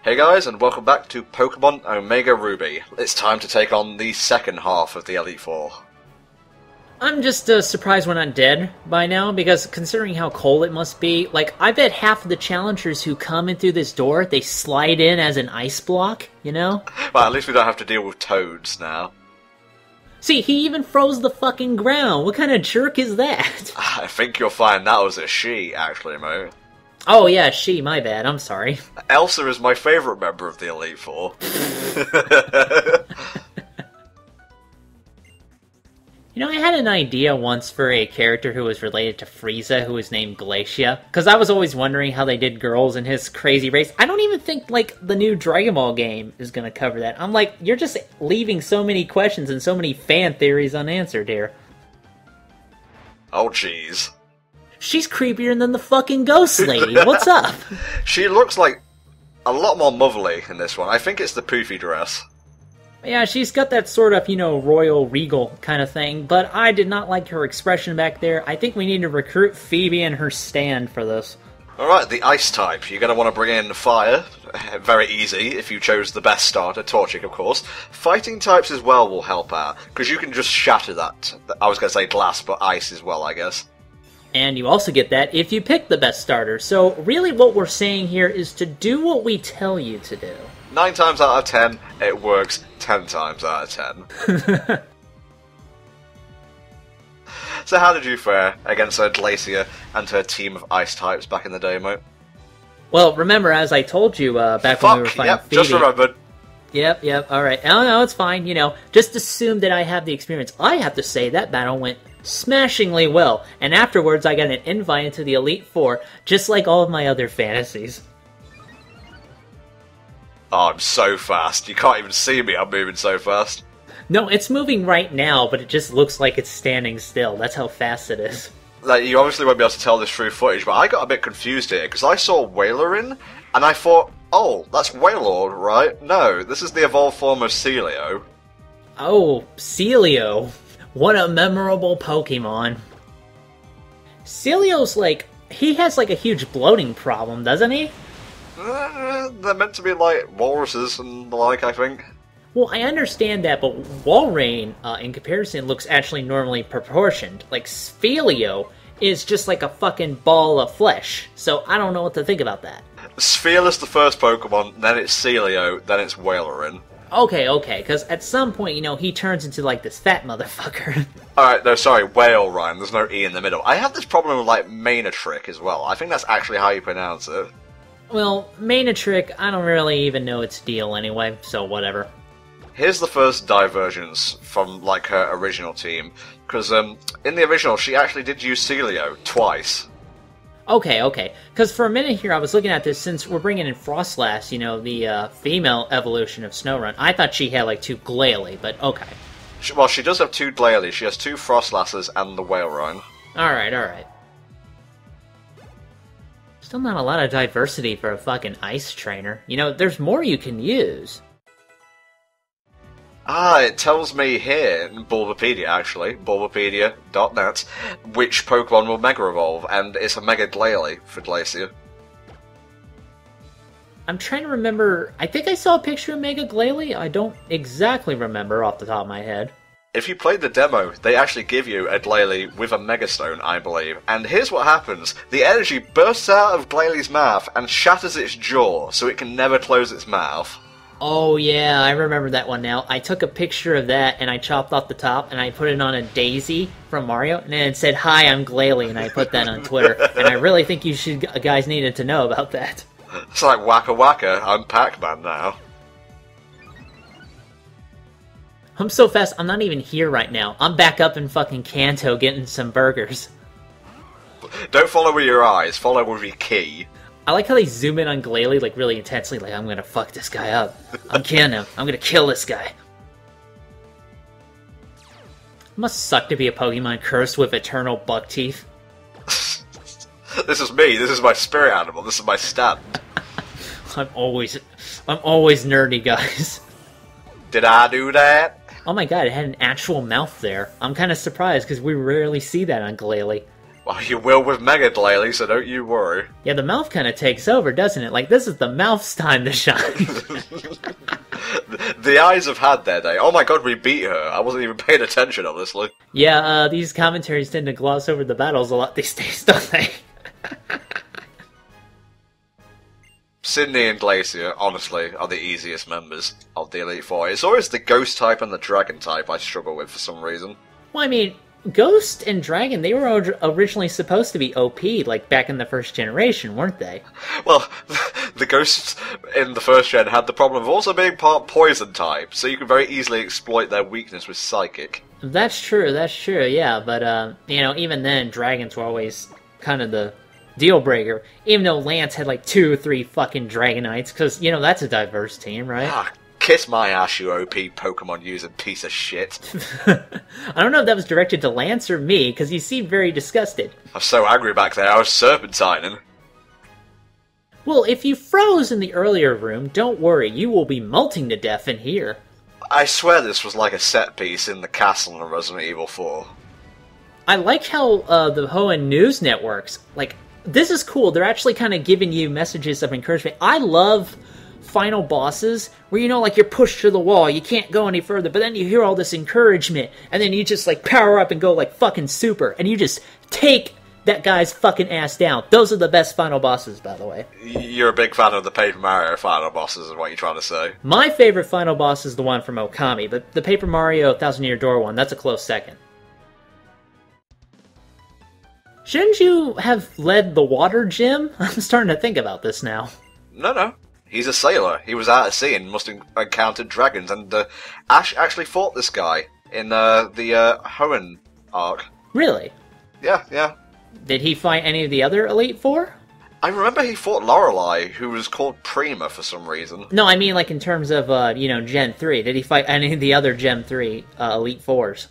Hey guys, and welcome back to Pokemon Omega Ruby. It's time to take on the second half of the Elite Four. I'm just surprised we're not dead by now, because considering how cold it must be, like, I bet half of the challengers who come in through this door, they slide in as an ice block, you know? Well, at least we don't have to deal with toads now. See, he even froze the fucking ground. What kind of jerk is that? I think you'll find that was a she, actually, mate. Oh yeah, she, my bad, I'm sorry. Elsa is my favourite member of the Elite Four. You know, I had an idea once for a character who was related to Frieza, who was named Glacia, because I was always wondering how they did girls in his crazy race. I don't even think, like, the new Dragon Ball game is going to cover that. I'm like, you're just leaving so many questions and so many fan theories unanswered here. Oh, jeez. She's creepier than the fucking ghost lady. What's up? She looks like a lot more motherly in this one. I think it's the poofy dress. Yeah, she's got that sort of, you know, royal, regal kind of thing, but I did not like her expression back there. I think we need to recruit Phoebe and her stand for this. Alright, the ice type. You're going to want to bring in fire. Very easy if you chose the best starter, Torchic of course. Fighting types as well will help out, because you can just shatter that. I was going to say glass, but ice as well, I guess. And you also get that if you pick the best starter. So really what we're saying here is to do what we tell you to do. 9 times out of 10, it works 10 times out of 10. So how did you fare against her Glacia and her team of ice types back in the day, mate? Well, remember, as I told you back when we were fighting Phoebe... just remembered. Yep, alright. Oh, no, it's fine, you know. Just assume that I have the experience. I have to say, that battle went smashingly well, and afterwards I got an invite into the Elite Four, just like all of my other fantasies. Oh, I'm so fast. You can't even see me, I'm moving so fast. No, it's moving right now, but it just looks like it's standing still. That's how fast it is. Like, you obviously won't be able to tell this through footage, but I got a bit confused here, because I saw Wailerin, and I thought, oh, that's Wailord, right? No, this is the evolved form of Celio. Oh, Celio. What a memorable Pokemon. Celio's like, he has like a huge bloating problem, doesn't he? They're meant to be like walruses and the like, I think. Well, I understand that, but Walrein, in comparison, looks actually normally proportioned. Like, Sphelio is just like a fucking ball of flesh, so I don't know what to think about that. Spheal is the first Pokemon, then it's Celio, then it's Wailerin. Okay, because at some point, you know, he turns into, like, this fat motherfucker. Alright, no, sorry, Wailerin, there's no E in the middle. I have this problem with, like, Mainatrick as well. I think that's actually how you pronounce it. Well, Mainatrick, I don't really even know its deal anyway, so whatever. Here's the first divergence from, like, her original team. Because, in the original, she actually did use Celio twice. Okay, because for a minute here I was looking at this, since we're bringing in Frostlass, you know, the female evolution of Snorunt, I thought she had like 2 Glalie, but okay. Well, she does have 2 Glalie, she has 2 Frostlasses and the Wailerin. Alright. Still not a lot of diversity for a fucking ice trainer. You know, there's more you can use. Ah, it tells me here, in Bulbapedia actually, bulbapedia.net, which Pokemon will Mega Evolve, and it's a Mega Glalie for Glacia. I'm trying to remember, I think I saw a picture of Mega Glalie, I don't exactly remember off the top of my head. If you played the demo, they actually give you a Glalie with a Mega Stone, I believe, and here's what happens. The energy bursts out of Glalie's mouth and shatters its jaw, so it can never close its mouth. Oh yeah, I remember that one now. I took a picture of that and I chopped off the top and I put it on a daisy from Mario and then it said, "Hi, I'm Glalie," and I put that on Twitter. And I really think you guys needed to know about that. It's like Waka Waka, I'm Pac-Man now. I'm so fast, I'm not even here right now. I'm back up in fucking Kanto getting some burgers. Don't follow with your eyes, follow with your key. I like how they zoom in on Glalie, like, really intensely, like, I'm gonna fuck this guy up. I'm killing him. I'm gonna kill this guy. It must suck to be a Pokemon cursed with eternal buck teeth. This is me. This is my spirit animal. This is my stand. I'm always nerdy, guys. Did I do that? Oh my god, it had an actual mouth there. I'm kind of surprised, because we rarely see that on Glalie. Well, you will with Mega Glalie, so don't you worry. Yeah, the mouth kind of takes over, doesn't it? Like, this is the mouth's time to shine. The eyes have had their day. Oh my god, we beat her. I wasn't even paying attention, honestly. Yeah, these commentaries tend to gloss over the battles a lot these days, don't they? Sydney and Glacier, honestly, are the easiest members of the Elite Four. It's always the Ghost type and the Dragon type I struggle with for some reason. Well, I mean, Ghost and Dragon, they were originally supposed to be OP, like, back in the first generation, weren't they? Well, the Ghosts in the first gen had the problem of also being part Poison type, so you could very easily exploit their weakness with Psychic. That's true, yeah, but, you know, even then, Dragons were always kind of the deal breaker, even though Lance had, like, 2 or 3 fucking Dragonites, because, you know, that's a diverse team, right? Ah, kiss my ass, you OP Pokemon using piece of shit. I don't know if that was directed to Lance or me, because he seemed very disgusted. I was so angry back there, I was serpentining. Well, if you froze in the earlier room, don't worry, you will be melting to death in here. I swear this was like a set piece in the castle in Resident Evil 4. I like how the Hoenn news networks, like, this is cool, they're actually kind of giving you messages of encouragement. I love final bosses where, you know, like, you're pushed to the wall, you can't go any further, but then you hear all this encouragement, and then you just, like, power up and go, like, fucking super, and you just take that guy's fucking ass down. Those are the best final bosses, by the way. You're a big fan of the Paper Mario final bosses, is what you're trying to say. My favorite final boss is the one from Okami, but the Paper Mario Thousand Year Door one, that's a close second. Shouldn't you have led the water gym? I'm starting to think about this now. No. He's a sailor. He was out at sea and must have encountered dragons, and Ash actually fought this guy in the Hoenn arc. Really? Yeah. Did he fight any of the other Elite Four? I remember he fought Lorelei, who was called Prima for some reason. No, I mean, like, in terms of, you know, Gen 3. Did he fight any of the other Gen 3 Elite Fours?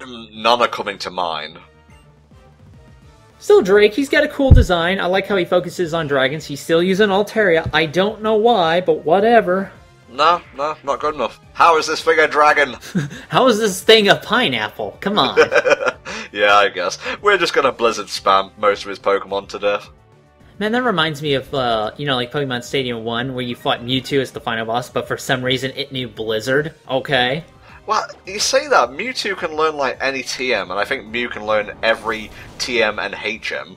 None are coming to mind. Still Drake, he's got a cool design. I like how he focuses on dragons. He's still using Altaria. I don't know why, but whatever. No, not good enough. How is this thing a dragon? How is this thing a pineapple? Come on. Yeah, I guess. We're just gonna Blizzard spam most of his Pokemon to death. Man, that reminds me of, you know, like Pokemon Stadium 1, where you fought Mewtwo as the final boss, but for some reason it knew Blizzard. Okay. Well, you say that, Mewtwo can learn, like, any TM, and I think Mew can learn every TM and HM.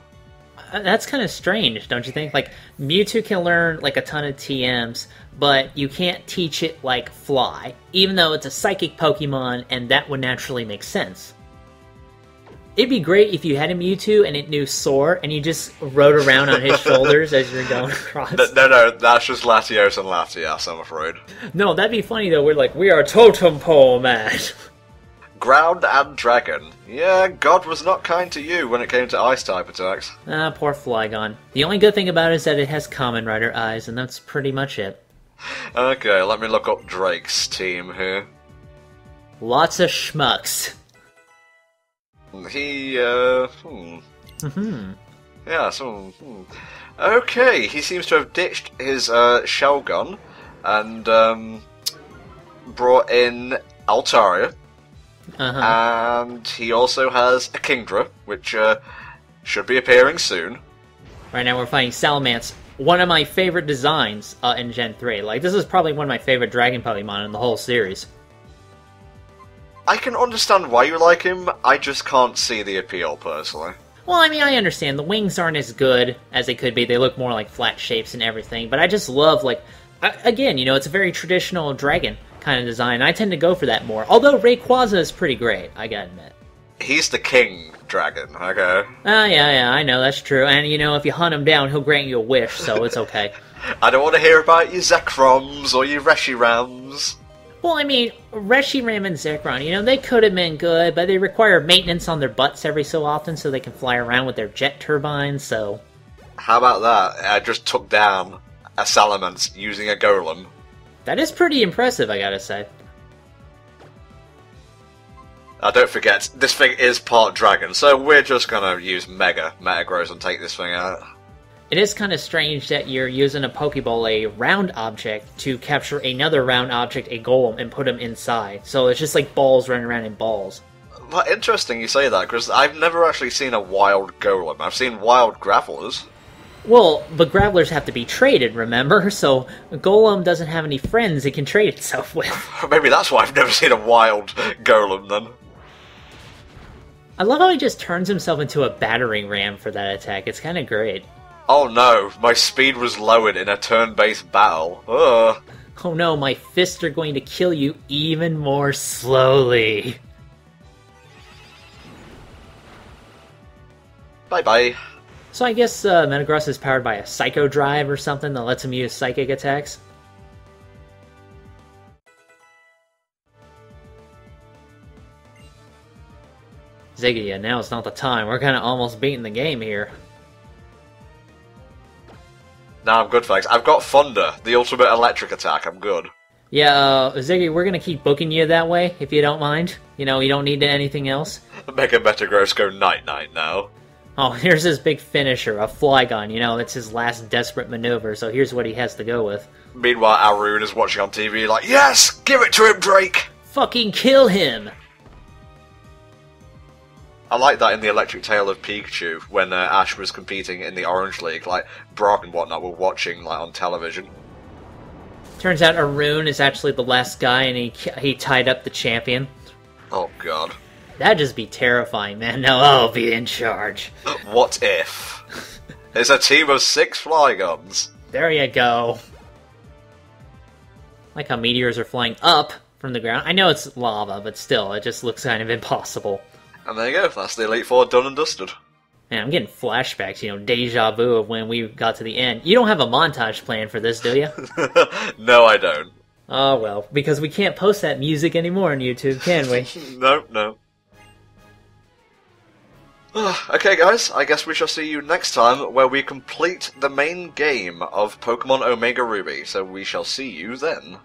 That's kind of strange, don't you think? Like, Mewtwo can learn, like, a ton of TMs, but you can't teach it, like, Fly, even though it's a psychic Pokemon, and that would naturally make sense. It'd be great if you had a Mewtwo and it knew Soar, and you just rode around on his shoulders as you're going across. No, that's just Latios and Latias, I'm afraid. No, that'd be funny though, we're like, we are Totem Pole, man. Ground and Dragon. Yeah, God was not kind to you when it came to Ice-type attacks. Ah, poor Flygon. The only good thing about it is that it has Kamen Rider eyes, and that's pretty much it. Okay, let me look up Drake's team here. Lots of schmucks. He, Yeah, Okay, he seems to have ditched his, shell gun, and, brought in Altaria. And he also has a Kingdra, which, should be appearing soon. Right now we're fighting Salamence, one of my favorite designs, in Gen 3. Like, this is probably one of my favorite Dragon Pokemon in the whole series. I can understand why you like him, I just can't see the appeal, personally. Well, I mean, I understand. The wings aren't as good as they could be. They look more like flat shapes and everything. But I just love, like... again, you know, it's a very traditional dragon kind of design. I tend to go for that more. Although Rayquaza is pretty great, I gotta admit. He's the king dragon, okay? Yeah, I know, that's true. And, you know, if you hunt him down, he'll grant you a wish, so it's okay. I don't want to hear about your Zekroms or your Reshirams. Well, I mean, Reshiram and Zekrom, you know, they could have been good, but they require maintenance on their butts every so often so they can fly around with their jet turbines, so... How about that? I just took down a Salamence using a Golem. That is pretty impressive, I gotta say. Don't forget, this thing is part dragon, so we're just gonna use Mega Metagross and take this thing out. It is kind of strange that you're using a Pokeball, a round object, to capture another round object, a Golem, and put them inside. So it's just like balls running around in balls. Well, interesting you say that, because I've never actually seen a wild golem. I've seen wild grapplers. Well, but grapplers have to be traded, remember? So a golem doesn't have any friends it can trade itself with. Maybe that's why I've never seen a wild golem, then. I love how he just turns himself into a battering ram for that attack. It's kind of great. Oh no, my speed was lowered in a turn-based battle. Ugh. Oh no, my fists are going to kill you even more slowly. Bye-bye. So I guess Metagross is powered by a Psycho Drive or something that lets him use psychic attacks. Ziggy, now it's not the time. We're kind of almost beating the game here. Nah, I'm good, thanks. I've got Thunder, the ultimate electric attack. I'm good. Yeah, Ziggy, we're gonna keep booking you that way, if you don't mind. You know, you don't need anything else. Mega Metagross go night-night now. Oh, here's his big finisher, a Flygon. You know, it's his last desperate maneuver, so here's what he has to go with. Meanwhile, Arun is watching on TV like, yes! Give it to him, Drake! Fucking kill him! I like that in the Electric Tale of Pikachu, when Ash was competing in the Orange League, like, Brock and whatnot were watching, like, on television. Turns out Arun is actually the last guy, and he tied up the champion. Oh, God. That'd just be terrifying, man. Now I'll be in charge. What if? It's a team of 6 Flygons. There you go. Like how meteors are flying up from the ground. I know it's lava, but still, it just looks kind of impossible. And there you go, that's the Elite Four done and dusted. Man, I'm getting flashbacks, you know, deja vu of when we got to the end. You don't have a montage plan for this, do you? No, I don't. Oh, well, because we can't post that music anymore on YouTube, can we? No. Okay, guys, I guess we shall see you next time, where we complete the main game of Pokemon Omega Ruby, so we shall see you then.